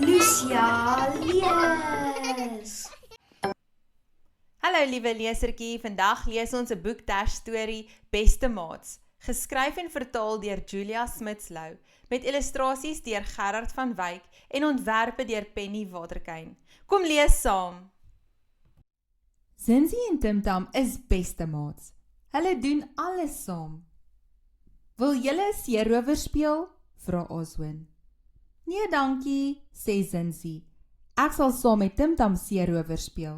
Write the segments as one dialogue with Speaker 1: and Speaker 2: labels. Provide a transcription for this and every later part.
Speaker 1: Lucia lees.
Speaker 2: Hallo liewe lesertjie, vandag lees ons 'n boekterstorie Beste Maats, geskryf en vertaal deur Julia Smits-Lou, met illustrasies deur Gerard van Wyk en ontwerpe deur Penny Waterkyn. Kom lees saam.
Speaker 3: Zinzi en Timtam is beste maats. Hulle doen alles saam. Wil julle 'n seerower speel? Vra Oswin. Nee dankie, sê Zinzi. Ek sal saam met Timtam seerower speel.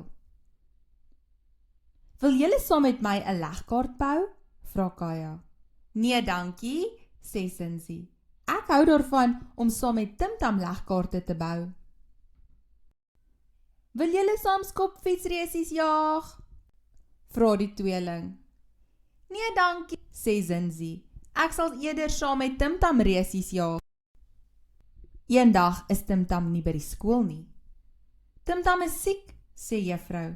Speaker 3: Wil julle saam met my 'n legkaart bou? Vra Kaya. Nee dankie, sê Zinzi. Ek hou daarvan om saam met Timtam legkaarte te bou. Wil julle saam skopfietsresies jaag? Vra die tweeling. Nee dankie, sê Zinzi. Ek sal eerder saam met Timtam resies jaag. Eendag is Timtam nie by die skool nie. Timtam is siek, sê juffrou.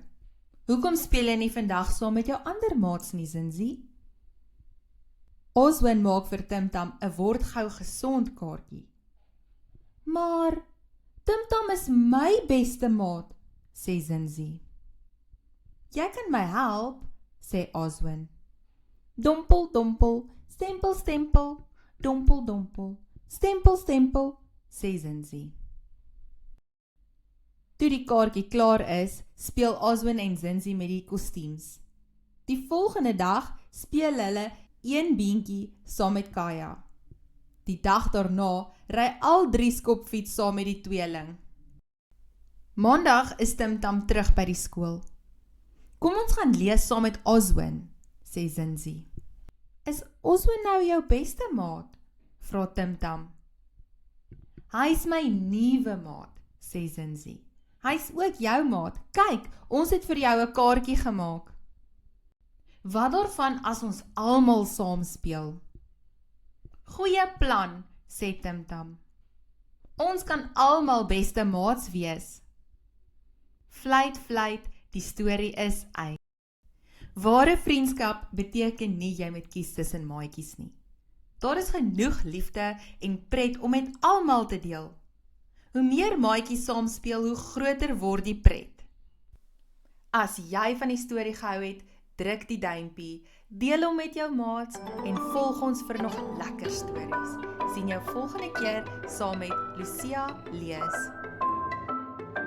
Speaker 3: Hoekom speel jy nie vandag saam met jou ander maats nie, Zinzi? Oswin maak vir Timtam 'n word gou gesond kaartjie. Maar Timtam is my beste maat, sê Zinzi. Jy kan my help, sê Oswin. Dompel, dompel, stempel, stempel, dompel, dompel, stempel, stempel, sê Zinzi. Toe die kaartjie klaar is, speel Oswin en Zinzi met die kostuums. Die volgende dag speel hulle een beentjie saam met Kaya. Die dag daarna ry al 3 skopfiets saam met die tweeling. Maandag is Timtam terug by die skool. Kom ons gaan lees saam met Oswin, sê Zinzi. Is Oswin nou jou beste maat? Vra Timtam. Hy's my nuwe maat, sê Zinzi. Hy's ook jou maat. Kyk, ons het vir jou 'n kaartjie gemaak. Wat daarvan as ons almal saam speel? Goeie plan, sê Timtam. Ons kan almal beste maats wees. Fluit, fluit, die storie is uit. Ware vriendskap beteken nie jy moet kies tussen maatjies nie. Daar is genoeg liefde en pret om met almal te deel. Hoe meer maatjies saam speel, hoe groter word die pret. As jy van die storie gehou het, druk die duimpie, deel hom met jou maats en volg ons vir nog lekker stories. Sien jou volgende keer saam met Lucia lees.